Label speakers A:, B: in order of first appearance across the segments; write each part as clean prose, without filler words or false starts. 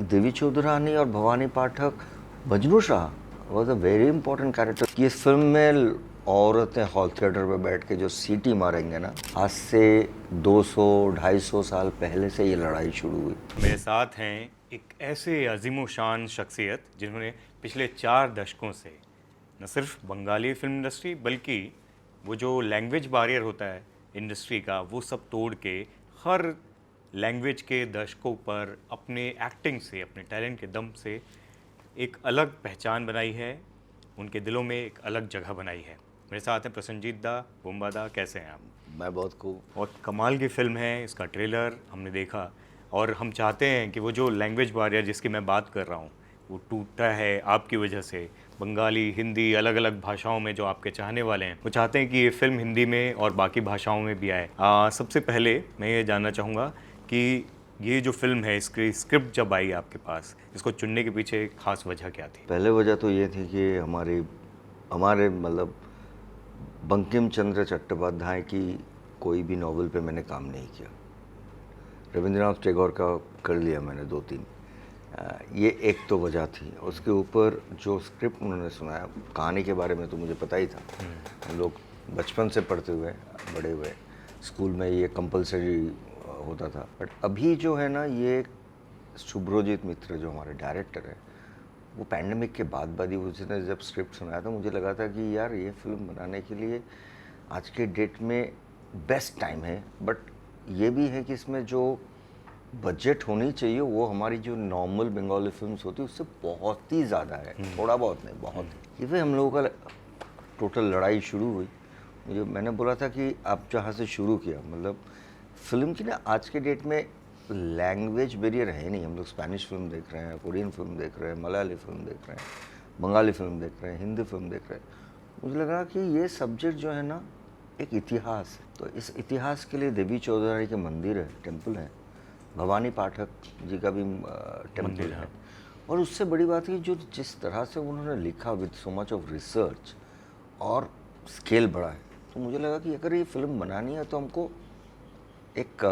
A: देवी चौधरानी और Bhavani Pathak, Majnu Shah was a very important character. कि इस फिल्म में औरतें हॉल थिएटर पे बैठ के जो सीटी मारेंगे ना, आज से 200-250 साल पहले से ये लड़ाई शुरू हुई।
B: मेरे साथ हैं एक ऐसे अजीम शान शख्सियत जिन्होंने पिछले 4 दशकों से न सिर्फ बंगाली फिल्म इंडस्ट्री बल्कि वो जो लैंग्वेज बैरियर होता है इंडस्ट्री का वो सब तोड़ के हर लैंग्वेज के दर्शकों पर अपने एक्टिंग से अपने टैलेंट के दम से एक अलग पहचान बनाई है, उनके दिलों में एक अलग जगह बनाई है। मेरे साथ हैं प्रसन्नजीत दा, बुम्बा दा, कैसे हैं आप?
A: मैं बहुत खूब।
B: बहुत कमाल की फ़िल्म है, इसका ट्रेलर हमने देखा और हम चाहते हैं कि वो जो लैंग्वेज बैरियर जिसकी मैं बात कर रहा हूँ वो टूटा है आपकी वजह से। बंगाली, हिंदी, अलग अलग भाषाओं में जो आपके चाहने वाले हैं वो चाहते हैं कि ये फ़िल्म हिंदी में और बाकी भाषाओं में भी आए। सबसे पहले मैं ये जानना चाहूँगा कि ये जो फ़िल्म है इसकी स्क्रिप्ट जब आई आपके पास, इसको चुनने के पीछे खास वजह क्या थी?
A: पहले वजह तो ये थी कि हमारे मतलब बंकिम चंद्र चट्टोपाध्याय की कोई भी नॉवल पे मैंने काम नहीं किया। रविंद्रनाथ टैगोर का कर लिया मैंने 2-3। ये एक तो वजह थी। उसके ऊपर जो स्क्रिप्ट उन्होंने सुनाया, कहानी के बारे में तो मुझे पता ही था। हम लोग बचपन से पढ़ते हुए बड़े हुए, स्कूल में ये कंपलसरी होता था। बट अभी जो है ना, ये शुभ्रोजीत मित्र जो हमारे डायरेक्टर है, वो पैंडमिक के बाद ही उसने जब स्क्रिप्ट सुनाया था, मुझे लगा था कि यार ये फिल्म बनाने के लिए आज के डेट में बेस्ट टाइम है। बट ये भी है कि इसमें जो बजट होनी चाहिए वो हमारी जो नॉर्मल बंगाली फिल्म्स होती है उससे बहुत ही ज़्यादा है। थोड़ा बहुत नहीं, बहुत। ये फिर हम लोगों का टोटल लड़ाई शुरू हुई। मैंने बोला था कि आप जहाँ से शुरू किया, मतलब फिल्म की ना आज के डेट में लैंग्वेज बैरियर है नहीं। हम लोग स्पेनिश फिल्म देख रहे हैं, कोरियन फिल्म देख रहे हैं, मलयाली फिल्म देख रहे हैं, बंगाली फिल्म देख रहे हैं, हिंदी फिल्म देख रहे हैं। मुझे लगा कि ये सब्जेक्ट जो है ना एक इतिहास है। तो इस इतिहास के लिए देवी चौधरी के मंदिर है, टेम्पल है, भवानी पाठक जी का भी टेम्पल है। और उससे बड़ी बात है जो जिस तरह से उन्होंने लिखा with so much of research और स्केल बड़ा है, तो मुझे लगा कि अगर ये फिल्म बनानी है तो हमको एक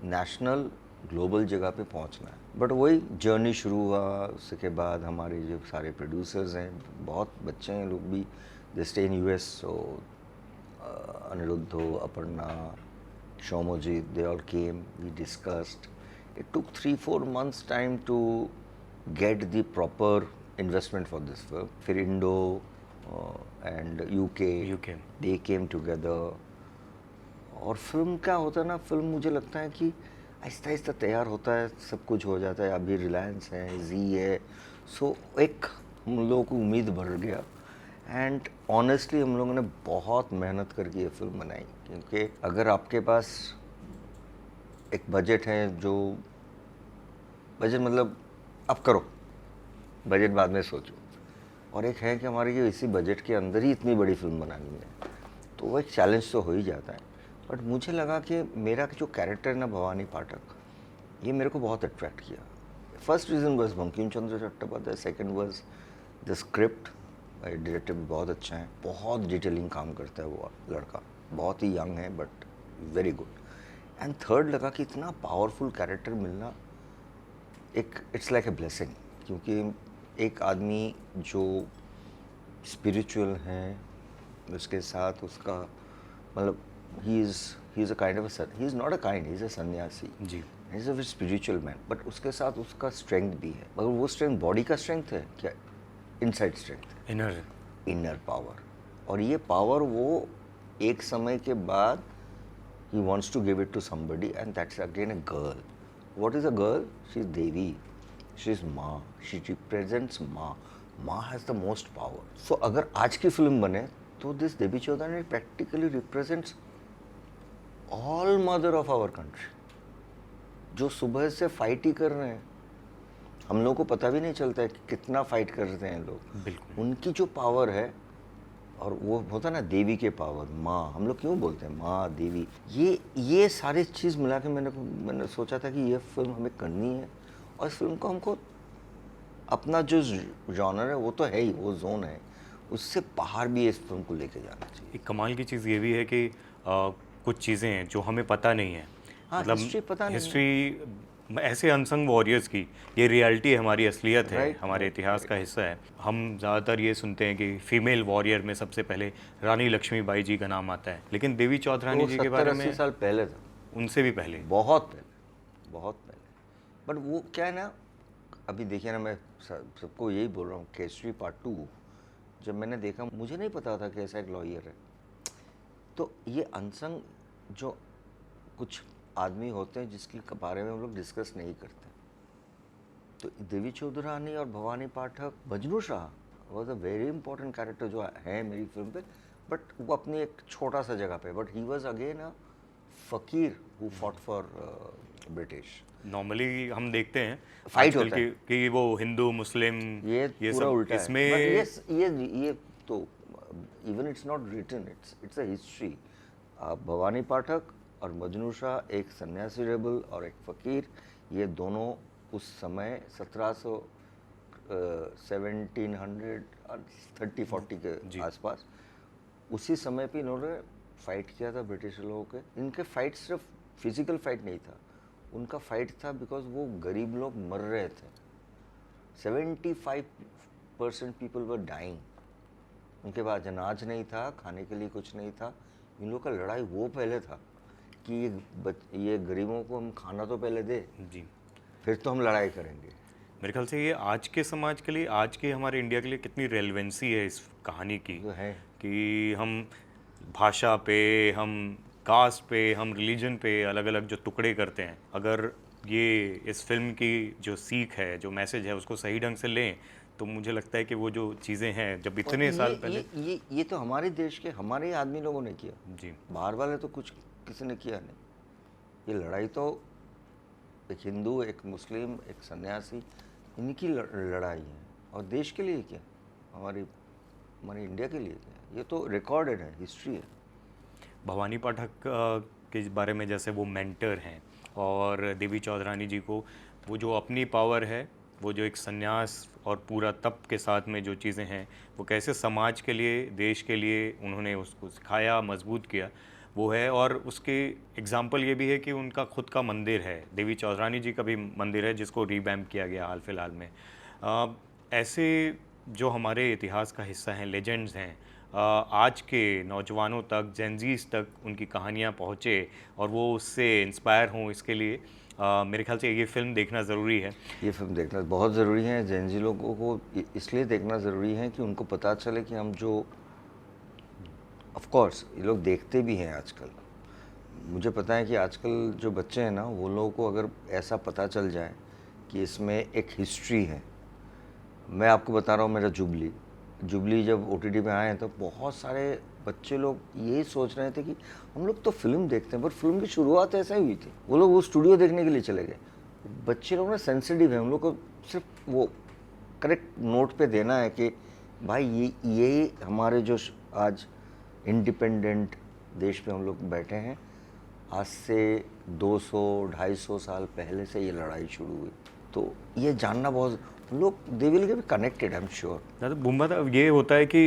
A: नेशनल ग्लोबल जगह पे पहुंचना है। बट वही जर्नी शुरू हुआ। उसके बाद हमारे जो सारे प्रोड्यूसर्स हैं, बहुत बच्चे हैं लोग भी, they stay in US, so Aniruddho, Aparna, Shomojit, they all came, we discussed. It took 3-4 months time to get the proper investment for this film. फिर Indo and UK, they came together. और फिल्म क्या होता है ना, फिल्म मुझे लगता है कि आहिस्ता आहिस्ता तैयार होता है, सब कुछ हो जाता है। अभी रिलायंस है, जी है, सो एक हम लोगों को उम्मीद बढ़ गया। एंड ऑनेस्टली हम लोगों ने बहुत मेहनत करके ये फिल्म बनाई, क्योंकि अगर आपके पास एक बजट है, जो बजट मतलब आप करो, बजट बाद में सोचो, और एक है कि हमारे ये इसी बजट के अंदर ही इतनी बड़ी फिल्म बनानी है, तो वो एक चैलेंज तो हो ही जाता है। बट मुझे लगा कि मेरा जो कैरेक्टर है ना, भवानी पाठक, ये मेरे को बहुत अट्रैक्ट किया। First reason was Bankim Chandra Chattopadhyay, second was the script. Director भी बहुत अच्छा है, बहुत डिटेलिंग काम करता है वो लड़का, बहुत ही यंग है but very good. And third लगा कि इतना पावरफुल कैरेक्टर मिलना एक इट्स लाइक ए ब्लेसिंग, क्योंकि एक आदमी जो स्पिरिचुअल है, उसके साथ उसका मतलब he is a kind of he is not a kind, he is a sanyasi ji, he is a spiritual man. But उसके साथ उसका स्ट्रेंथ भी है, मगर वो स्ट्रेंथ बॉडी का स्ट्रेंथ है क्या, इनसाइड स्ट्रेंथ, इनर पावर। और ये पावर वो एक समय के बाद he wants to give it to somebody, and that's again a girl. What is a girl? She is Devi. She is माँ. She represents माँ. माँ has the most power. So अगर आज की फिल्म बने तो this Devi Chaudhary practically represents all mother of our country, जो सुबह से फाइट ही कर रहे हैं। हम लोगों को पता भी नहीं चलता है कि कितना फाइट करते हैं लोग। बिल्कुल। उनकी जो पावर है, और वो होता है ना देवी के पावर, माँ, हम लोग क्यों बोलते हैं माँ, देवी, ये सारी चीज़ मिला के मैंने सोचा था कि ये फिल्म हमें करनी है। और इस फिल्म को हमको अपना जो जॉनर है वो तो है ही, वो जोन है, उससे बाहर भी इस फिल्म को लेके जाना चाहिए।
B: एक कमाल की चीज़ ये भी है कि कुछ चीज़ें हैं जो हमें पता नहीं है।
A: हाँ,
B: मतलब
A: हिस्ट्री पता नहीं है।
B: हिस्ट्री ऐसे अनसंग वॉरियर्स की ये रियलिटी हमारी असलियत है,
A: Right,
B: हमारे
A: right,
B: इतिहास का हिस्सा है। हम ज़्यादातर ये सुनते हैं कि फीमेल वॉरियर में सबसे पहले रानी लक्ष्मीबाई जी का नाम आता है, लेकिन देवी
A: तो
B: चौधरानी
A: वो
B: जी के बारे
A: 70-80
B: में
A: साल पहले था,
B: उनसे भी पहले।
A: बहुत पहले, बहुत पहले। बट वो क्या है ना, अभी देखिए ना, मैं सबको यही बोल रहा हूँ, केसरी पार्ट 2 जब मैंने देखा, मुझे नहीं पता था कि ऐसा एक लॉयर है। तो ये अनसंग जो कुछ आदमी होते हैं जिसके बारे में हम लोग डिस्कस नहीं करते। तो देवी चौधरानी और Bhavani Pathak, Majnu Shah was a very important character जो है मेरी फिल्म पे, बट वो अपनी एक छोटा सा जगह पे, but he was again a fakir who fought for British.
B: Normally हम देखते हैं
A: फाइट
B: आजकल
A: होता है,
B: कि वो हिंदू मुस्लिम
A: ये पूरा
B: सब
A: उल्टा है।
B: इसमें
A: बट ये तो even it's not written, it's a history. Bhavani Pathak और मजनू शाह, एक सन्यासी रेबल और एक फकीर, ये दोनों उस समय 1700 1700 30-40
B: जी।
A: के आसपास, उसी समय पे इन्होंने फाइट किया था ब्रिटिश लोगों के। इनके फाइट सिर्फ फिजिकल फाइट नहीं था, उनका फाइट था बिकॉज वो गरीब लोग मर रहे थे। 75% पीपल वर डाइंग, उनके पास अनाज नहीं था, खाने के लिए कुछ नहीं था। इन लोगों का लड़ाई वो पहले था कि ये गरीबों को हम खाना तो पहले दे,
B: जी,
A: फिर तो हम लड़ाई करेंगे।
B: मेरे ख्याल से ये आज के समाज के लिए, आज के हमारे इंडिया के लिए कितनी रेलेवेंसी है इस कहानी की,
A: जो है
B: कि हम भाषा पे, हम कास्ट पे, हम रिलीजन पे अलग अलग जो टुकड़े करते हैं, अगर ये इस फिल्म की जो सीख है, जो मैसेज है, उसको सही ढंग से लें, तो मुझे लगता है कि वो जो चीज़ें हैं जब
A: और
B: इतने साल पहले।
A: ये तो हमारे देश के, हमारे ही आदमी लोगों ने किया,
B: जी,
A: बाहर वाले तो कुछ किसी ने किया नहीं। ये लड़ाई तो एक हिंदू, एक मुस्लिम, एक सन्यासी, इनकी लड़ाई है। और देश के लिए क्या, हमारे इंडिया के लिए क्या, ये तो रिकॉर्डेड है, हिस्ट्री है।
B: भवानी पाठक के बारे में जैसे वो मेंटर हैं, और देवी चौधरानी जी को वो जो अपनी पावर है, वो जो एक संन्यास और पूरा तप के साथ में जो चीज़ें हैं, वो कैसे समाज के लिए, देश के लिए उन्होंने उसको सिखाया, मजबूत किया, वो है। और उसके एग्जाम्पल ये भी है कि उनका खुद का मंदिर है, देवी चौधरानी जी का भी मंदिर है, जिसको रीवैम्प किया गया हाल फिलहाल में। ऐसे जो हमारे इतिहास का हिस्सा हैं, लेजेंड्स हैं, आज के नौजवानों तक, जेनजीज तक उनकी कहानियाँ पहुँचे और वो उससे इंस्पायर हों, इसके लिए मेरे ख्याल से ये फ़िल्म देखना ज़रूरी है।
A: ये फिल्म देखना बहुत ज़रूरी है। जेनजी लोगों को इसलिए देखना ज़रूरी है कि उनको पता चले कि हम जो, ऑफ कोर्स ये लोग देखते भी हैं आजकल। मुझे पता है कि आजकल जो बच्चे हैं ना, वो लोगों को अगर ऐसा पता चल जाए कि इसमें एक हिस्ट्री है। मैं आपको बता रहा हूँ, मेरा जुबली जब OTT में आए तो बहुत सारे बच्चे लोग यही सोच रहे थे कि हम लोग तो फिल्म देखते हैं, पर फिल्म की शुरुआत ऐसा ही हुई थी। वो लोग वो स्टूडियो देखने के लिए चले गए। बच्चे लोग ना सेंसिटिव है, उन लोग को सिर्फ वो करेक्ट नोट पे देना है कि भाई ये हमारे जो आज इंडिपेंडेंट देश पे हम लोग बैठे हैं, आज से 200-250 साल पहले से ये लड़ाई शुरू हुई। तो ये जानना बहुत, लोग they will get connected, I am sure.
B: ज़्यादा बुम्बा था ये होता है कि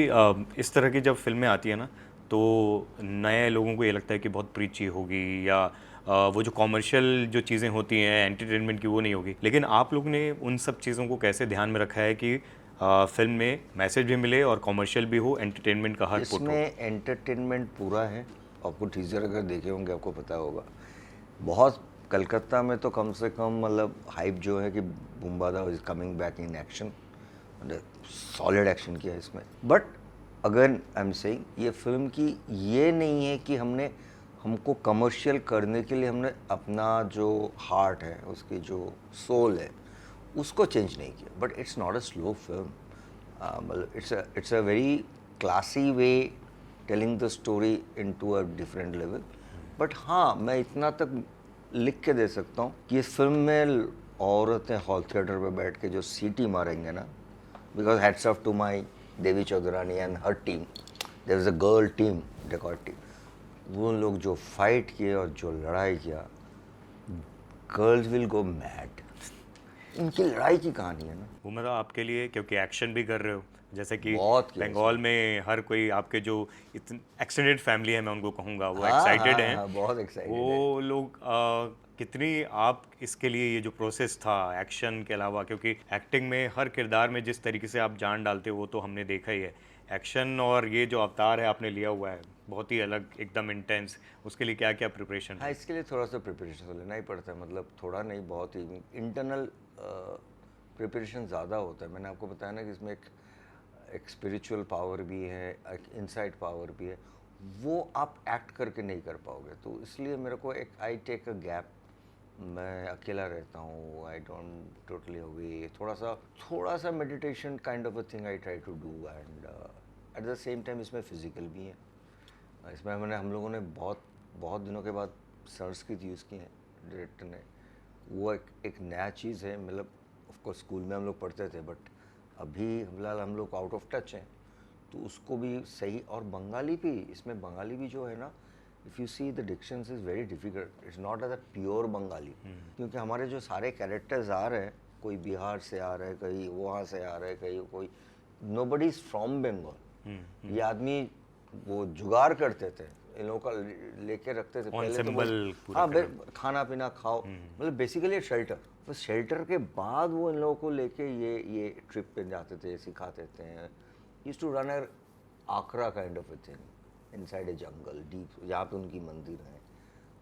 B: इस तरह की जब फिल्में आती है ना, तो नए लोगों को ये लगता है कि बहुत प्रीची होगी, या वो जो कॉमर्शियल जो चीज़ें होती हैं एंटरटेनमेंट की, वो नहीं होगी। लेकिन आप लोग ने उन सब चीज़ों को कैसे ध्यान में रखा है कि फिल्म में मैसेज भी मिले और कॉमर्शियल भी हो, एंटरटेनमेंट का हर पुट हो।
A: इसमें एंटरटेनमेंट पूरा है। आपको टीजर अगर देखे होंगे आपको पता होगा, बहुत कलकत्ता में तो कम से कम मतलब हाइप जो है कि Bumbada is coming back in action, solid action किया इसमें। बट अगर आई एम सेइंग, ये फिल्म की ये नहीं है कि हमको कमर्शियल करने के लिए हमने अपना जो हार्ट है, उसकी जो सोल है, उसको चेंज नहीं किया। But it's not a slow film, मतलब it's a very classy way telling the story into a different level. But हाँ, मैं इतना तक लिख के दे सकता हूँ कि इस फिल्म में औरतें हॉल थिएटर पे बैठ के जो सीटी मारेंगे ना, because hats off to my Devi Chaudhrani and her team, there is a girl team, record team, वो लोग जो फाइट किए और जो लड़ाई किया, गर्ल्स विल गो मैड। उनकी लड़ाई की कहानी है ना।
B: वो मतलब आपके लिए, क्योंकि एक्शन भी कर रहे हो, जैसे कि
A: बहुत किया
B: बंगाल में हर कोई आपके जो इतनी एक्सटेंडेड फैमिली है, मैं उनको कहूँगा, वो
A: हाँ
B: एक्साइटेड
A: हाँ
B: हैं।
A: हाँ, बहुत एक्साइटेड है।
B: वो लोग कितनी आप इसके लिए ये जो प्रोसेस था एक्शन के अलावा, क्योंकि एक्टिंग में हर किरदार में जिस तरीके से आप जान डालते हो वो तो हमने देखा ही है, एक्शन और ये जो अवतार है आपने लिया हुआ है बहुत ही अलग, एकदम इंटेंस, उसके लिए क्या क्या प्रिपरेशन
A: हाँ,
B: रही?
A: इसके लिए थोड़ा सा प्रिपरेशन तो लेना ही पड़ता है, मतलब थोड़ा नहीं, बहुत ही इंटरनल प्रिपरेशन ज़्यादा होता है। मैंने आपको बताया ना कि इसमें एक स्पिरिचुअल पावर भी है, एक इनसाइड पावर भी है, वो आप एक्ट करके नहीं कर पाओगे। तो इसलिए मेरे को एक आई टेक अ गैप, मैं अकेला रहता हूँ, आई डोंट टोटली अवे, थोड़ा सा meditation kind of a thing I try to do, and at the same time इसमें फिजिकल भी है। इसमें हम लोगों ने बहुत बहुत दिनों के बाद संस्कृत यूज़ की है डायरेक्टर ने। वो एक नया चीज़ है, मतलब ऑफकोर्स स्कूल में हम लोग पढ़ते थे, बट अभी फिलहाल हम लोग आउट ऑफ टच हैं, तो उसको भी सही। और बंगाली भी, इसमें बंगाली भी जो है ना, if you see the dictions is very difficult, it's not as a pure Bengali, क्योंकि हमारे जो सारे कैरेक्टर्स आ रहे हैं, कोई बिहार से आ रहा है, कहीं वहाँ से आ रहा है, कहीं कोई, नोबडी इज़ फ्रॉम बंगाल। ये आदमी वो जुगाड़ करते थे, इन लोगों का लेके रखते थे पहले तो वो।
B: Ensemble पूरा
A: हाँ,
B: करो।
A: खाना पीना खाओ, मतलब बेसिकली शेल्टर। तो शेल्टर के बाद वो इन लोगों को लेके ये ट्रिप पे जाते थे, सिखाते थे। Used to run akhara kind of a thing inside a jungle deep, जहाँ पे उनकी मंदिर है।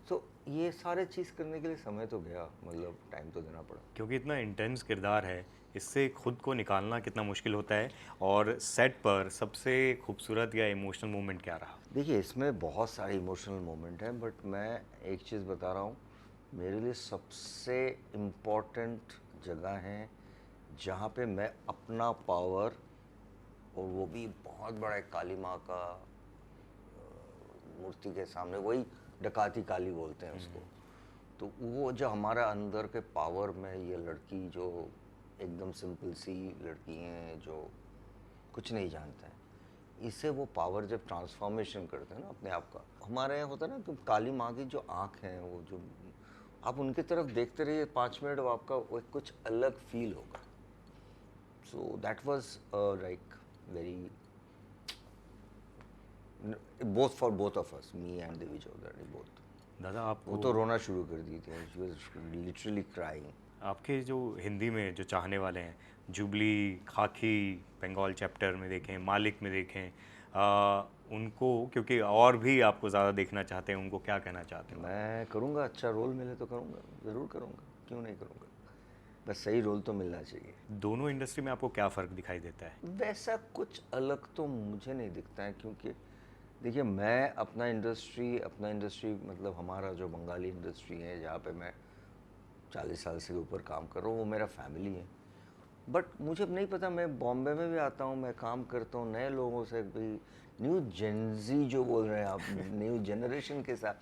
A: तो ये सारे चीज़ करने के लिए समय तो गया, मतलब टाइम तो देना पड़ा।
B: क्योंकि इतना इंटेंस किरदार है, इससे खुद को निकालना कितना मुश्किल होता है। और सेट पर सबसे खूबसूरत या इमोशनल मोमेंट क्या रहा?
A: देखिए, इसमें बहुत सारे इमोशनल मोमेंट हैं, बट मैं एक चीज़ बता रहा हूँ, मेरे लिए सबसे इम्पोर्टेंट जगह है जहाँ पे मैं अपना पावर, और वो भी बहुत बड़ा एक काली माँ का मूर्ति के सामने, वही डकाती काली बोलते हैं उसको। तो वो जो हमारा अंदर के पावर में, ये लड़की जो एकदम सिंपल सी लड़की हैं, जो कुछ नहीं जानता है, इससे वो पावर जब ट्रांसफॉर्मेशन करते हैं ना अपने आप का, हमारे यहाँ होता है ना कि काली माँ की जो आँख है, वो जो आप उनकी तरफ देखते रहिए 5 मिनट, वो आपका वो कुछ अलग फील होगा। So that was like very, both for both of us, me and Devi Chaudhary both.
B: दादा
A: वो
B: आपको,
A: तो रोना शुरू कर दी थी, शी वाज लिटरली क्राइंग।
B: आपके जो हिंदी में जो चाहने वाले हैं, जुबली, खाकी, बंगाल चैप्टर में देखें, मालिक में देखें, उनको, क्योंकि और भी आपको ज़्यादा देखना चाहते हैं, उनको क्या कहना चाहते हो?
A: मैं करूँगा, अच्छा रोल मिले तो करूँगा, ज़रूर करूँगा, क्यों नहीं करूँगा, बस सही रोल तो मिलना चाहिए।
B: दोनों इंडस्ट्री में आपको क्या फ़र्क दिखाई देता है?
A: वैसा कुछ अलग तो मुझे नहीं दिखता है, क्योंकि देखिए, मैं अपना इंडस्ट्री मतलब हमारा जो बंगाली इंडस्ट्री है, जहाँ पे मैं 40 साल से ऊपर काम कर रहा हूँ, वो मेरा फैमिली है। बट मुझे अब नहीं पता, मैं बॉम्बे में भी आता हूँ, मैं काम करता हूँ नए लोगों से भी, न्यू जेनजी जो बोल रहे हैं आप, न्यू जनरेशन के साथ,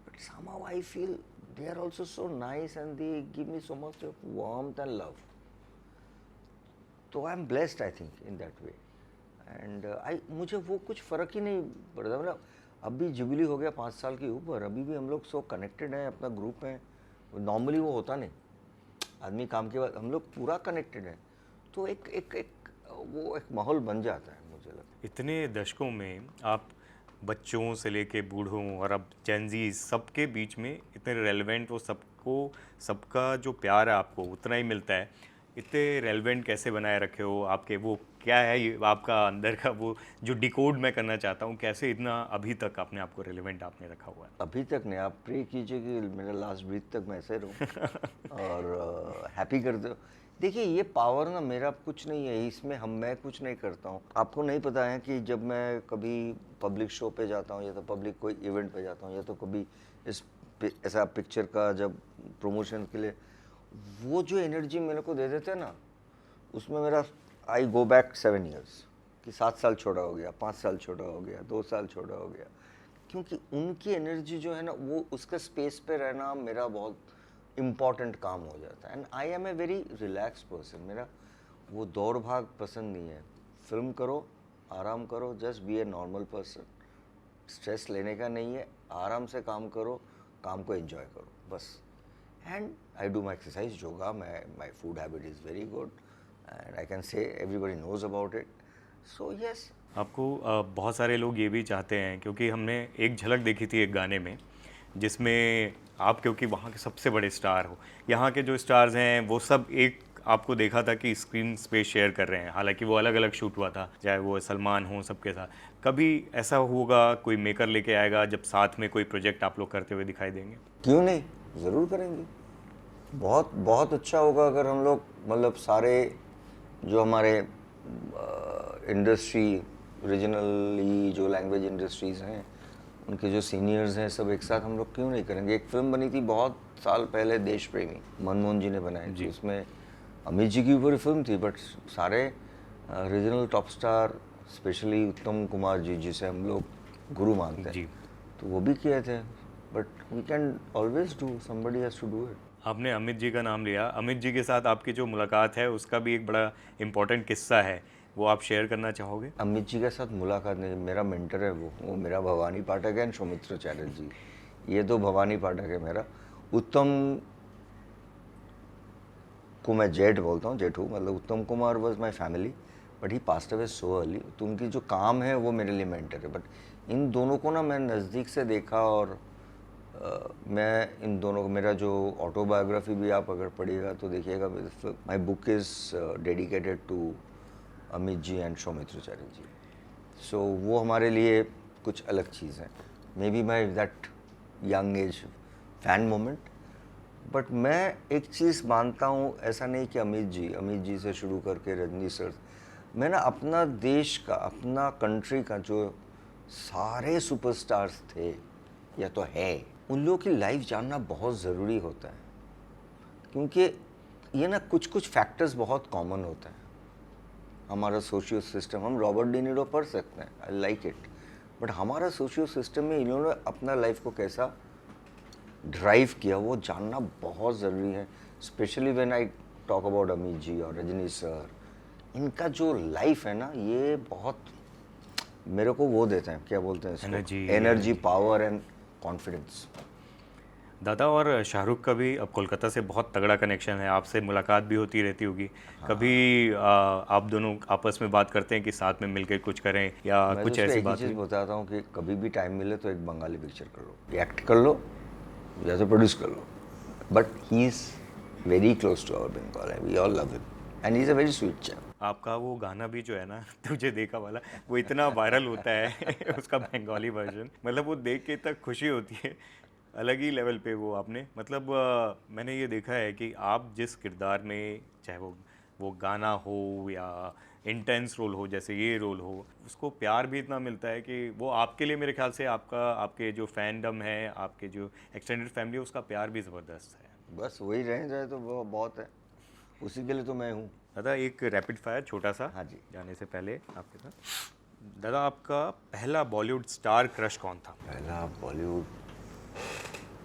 A: but somehow I feel they are also so nice and they give me so much of warmth and love. तो I am blessed, I think, in that way. And मुझे वो कुछ फ़र्क ही नहीं पड़ता, मतलब अब भी जुबली हो गया 5 साल के ऊपर, अभी भी हम लोग सो कनेक्टेड हैं, अपना ग्रुप है। नॉर्मली वो होता नहीं, आदमी काम के बाद हम लोग पूरा कनेक्टेड हैं, तो एक वो एक माहौल बन जाता है, मुझे लगता है।
B: इतने दशकों में आप बच्चों से लेके बूढ़ों और अब जेनजी सबके बीच में इतने रेलेवेंट, वो सबको, सबका जो प्यार है आपको उतना ही मिलता है, इतने रेलेवेंट कैसे बनाए रखे हो? आपके वो क्या है, ये आपका अंदर का वो जो डिकोड मैं करना चाहता हूँ, कैसे इतना अभी तक अपने आप को रेलेवेंट आपने रखा हुआ है?
A: अभी तक नहीं, आप प्रे कीजिए कि मेरा लास्ट ब्रीथ तक मैं ऐसे रहूं और हैप्पी कर दो। देखिए, ये पावर ना मेरा कुछ नहीं है, इसमें मैं कुछ नहीं करता हूँ। आपको नहीं पता है कि जब मैं कभी पब्लिक शो पे जाता हूँ, या तो पब्लिक कोई इवेंट पे जाता हूँ, या तो कभी ऐसा पिक्चर का जब प्रमोशन के लिए, वो जो एनर्जी मेरे को दे देते हैं ना, उसमें मेरा आई गो बैक 7 ईयर्स, कि 7 साल छोटा हो गया, 5 साल छोटा हो गया, 2 साल छोटा हो गया, क्योंकि उनकी एनर्जी जो है ना, वो उसका स्पेस पे रहना मेरा बहुत इम्पॉर्टेंट काम हो जाता है। And I am a very relax person, मेरा वो दौड़ भाग पसंद नहीं है। फिल्म करो, आराम करो, just be a normal person, stress लेने का नहीं है, आराम से काम करो, काम को एंजॉय करो, बस। And I do my exercise, yoga, my food habit is very good, and I can say everybody knows about it. So yes.
B: आपको बहुत सारे लोग ये भी चाहते हैं, क्योंकि हमने एक झलक देखी थी एक गाने में जिसमें आप, क्योंकि वहाँ के सबसे बड़े स्टार हो, यहाँ के जो स्टार्स हैं वो सब एक आपको देखा था कि स्क्रीन स्पेस शेयर कर रहे हैं, हालांकि वो अलग अलग शूट हुआ था, चाहे वो सलमान हो सबके साथ। कभी ऐसा होगा कोई मेकर लेके आएगा जब साथ में कोई प्रोजेक्ट आप लोग करते हुए दिखाई देंगे?
A: क्यों नहीं, ज़रूर करेंगे। बहुत बहुत अच्छा होगा अगर हम लोग मतलब सारे जो हमारे इंडस्ट्री रीजनली जो लैंग्वेज इंडस्ट्रीज़ हैं उनके जो सीनियर्स हैं सब एक साथ हम लोग क्यों नहीं करेंगे। एक फिल्म बनी थी बहुत साल पहले, देश प्रेमी, मनमोहन जी ने बनाई थी। उसमें अमित जी की ऊपर फिल्म थी, बट सारे रीजनल टॉप स्टार, स्पेशली उत्तम कुमार जी जिसे हम लोग गुरु मानते हैं, तो वो भी किए थे। But we can always do, somebody has to do it.
B: आपने अमित जी का नाम लिया, अमित जी के साथ आपकी जो मुलाकात है उसका भी एक बड़ा इम्पोर्टेंट किस्सा है, वो आप शेयर करना चाहोगे?
A: अमित जी के साथ मुलाकात नहीं, मेरा मेंटर है वो मेरा भवानी पाठक है, सौमित्र चैटर्जी, ये तो भवानी पाठक है मेरा। उत्तम को मैं जेठ बोलता हूँ, जेठू, मतलब उत्तम Kumar was my family, but he passed away so early. तो उनकी जो काम है वो मेरे लिए मेंटर है। बट इन दोनों को ना मैं नज़दीक से देखा, और मैं इन दोनों को, मेरा जो ऑटोबायोग्राफी भी आप अगर पढ़िएगा तो देखिएगा, my book is dedicated to Amit ji and Soumitra Chatterjee. सो वो हमारे लिए कुछ अलग चीज़ है, maybe my that young age fan moment. But मैं एक चीज़ मानता हूँ, ऐसा नहीं कि अमित जी से शुरू करके रजनी सर, मैं ना अपना देश का, अपना कंट्री का जो सारे सुपरस्टार्स थे या तो है, उन लोगों की लाइफ जानना बहुत ज़रूरी होता है। क्योंकि ये ना कुछ कुछ फैक्टर्स बहुत कॉमन होते हैं। हमारा सोशियो सिस्टम, हम रॉबर्ट डी नीरो पढ़ सकते हैं, आई लाइक इट, बट हमारा सोशियो सिस्टम में इन्होंने अपना लाइफ को कैसा ड्राइव किया वो जानना बहुत ज़रूरी है। Specially when I talk about Amit ji और रजनी सर, इनका जो लाइफ है ना, ये बहुत मेरे को वो देते हैं, क्या बोलते हैं, एनर्जी, पावर एंड कॉन्फिडेंस।
B: दादा और शाहरुख का भी अब कोलकाता से बहुत तगड़ा कनेक्शन है, आपसे मुलाकात भी होती रहती होगी। हाँ। कभी आप दोनों आपस में बात करते हैं कि साथ में मिलकर कुछ करें, या
A: मैं
B: कुछ
A: तो
B: ऐसी
A: एक
B: बात?
A: ही चीज़ बताता हूँ कि कभी भी टाइम मिले तो एक बंगाली पिक्चर कर लो, एक्ट कर लो या तो प्रोड्यूस कर लो। But he is very close to our Bengal, we all love him and he is a very sweet chap.
B: आपका वो गाना भी जो है ना, तुझे देखा वाला, वो इतना वायरल होता है उसका बंगाली वर्जन, मतलब वो देख के इतना खुशी होती है, अलग ही लेवल पे वो आपने, मतलब मैंने ये देखा है कि आप जिस किरदार में, चाहे वो गाना हो या इंटेंस रोल हो, जैसे ये रोल हो, उसको प्यार भी इतना मिलता है कि वो आपके लिए, मेरे ख्याल से आपके जो फैंडम है, आपके जो एक्सटेंडेड फैमिली है, उसका प्यार भी ज़बरदस्त है।
A: बस वही रह जाए तो वो बहुत है, उसी के लिए तो मैं हूँ।
B: दादा एक रैपिड फायर छोटा सा,
A: हाँ जी,
B: जाने से पहले आपके साथ, दादा आपका पहला बॉलीवुड स्टार क्रश कौन था?
A: पहला बॉलीवुड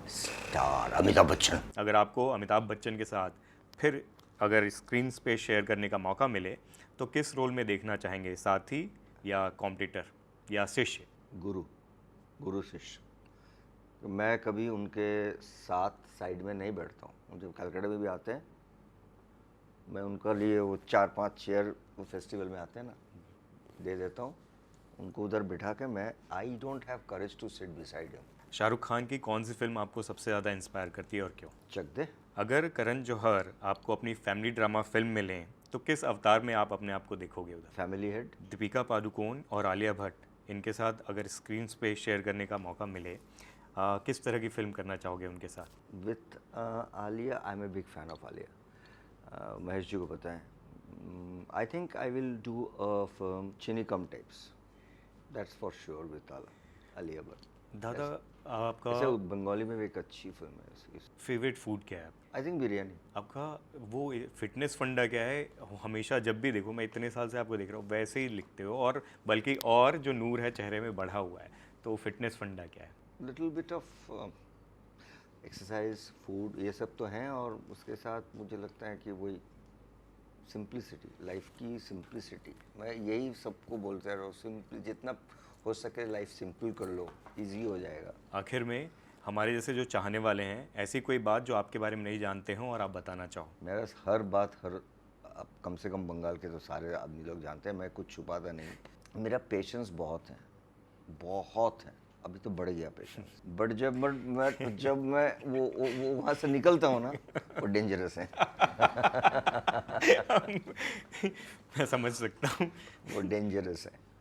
A: स्टार अमिताभ बच्चन।
B: अगर आपको अमिताभ बच्चन के साथ फिर अगर स्क्रीन पे शेयर करने का मौका मिले तो किस रोल में देखना चाहेंगे, साथी या कॉम्पिटिटर या शिष्य?
A: गुरु शिष्य। तो मैं कभी उनके साथ साइड में नहीं बैठता हूँ। जब कलकत्ता में भी आते हैं, मैं उनका लिए वो 4-5 चेयर वो फेस्टिवल में आते हैं ना, दे देता हूँ उनको उधर बिठा के। मैं I don't have courage to sit beside him.
B: Shahrukh Khan की कौन सी फिल्म आपको सबसे ज़्यादा इंस्पायर करती है और क्यों?
A: चक दे।
B: अगर करण जौहर आपको अपनी फैमिली ड्रामा फिल्म में लें तो किस अवतार में आप अपने आप को देखोगे उधर?
A: Family head.
B: दीपिका पादुकोण और आलिया भट्ट, इनके साथ अगर स्क्रीन पे शेयर करने का मौका मिले, किस तरह की फिल्म करना चाहोगे उनके साथ?
A: With Alia, I am a big fan of Alia. Mahesh ji को पता है। I think I will do a film Cheeni Kum types, that's for sure, with Alia Bhatt.
B: दादा आपका
A: ऐसे बंगाली में भी एक अच्छी फिल्म है इसकी।
B: फेवरेट फूड क्या है?
A: I think biryani.
B: आपका वो फिटनेस फंडा क्या है? हमेशा जब भी देखो, मैं इतने साल से आपको देख रहा हूँ, वैसे ही लिखते हो, और बल्कि और जो नूर है चेहरे में बढ़ा हुआ है, तो फिटनेस फंडा क्या है?
A: Little bit of exercise, food, ये सब तो हैं, और उसके साथ मुझे लगता है कि वही सिंप्लिसिटी, लाइफ की सिंप्लिसिटी। मैं यही सबको बोलता रहा हूँ, सिंपल जितना हो सके लाइफ सिंपल कर लो, इजी हो जाएगा।
B: आखिर में हमारे जैसे जो चाहने वाले हैं, ऐसी कोई बात जो आपके बारे में नहीं जानते हों और आप बताना चाहो?
A: मेरा हर बात अब कम से कम बंगाल के तो सारे आदमी लोग जानते हैं, मैं कुछ छुपाता नहीं। मेरा पेशेंस बहुत है। अभी तो बढ़ गया पेशेंस, बट जब मैं वो वहाँ से निकलता हूँ ना, वो डेंजरस है।
B: मैं समझ सकता हूँ।
A: वो डेंजरस है।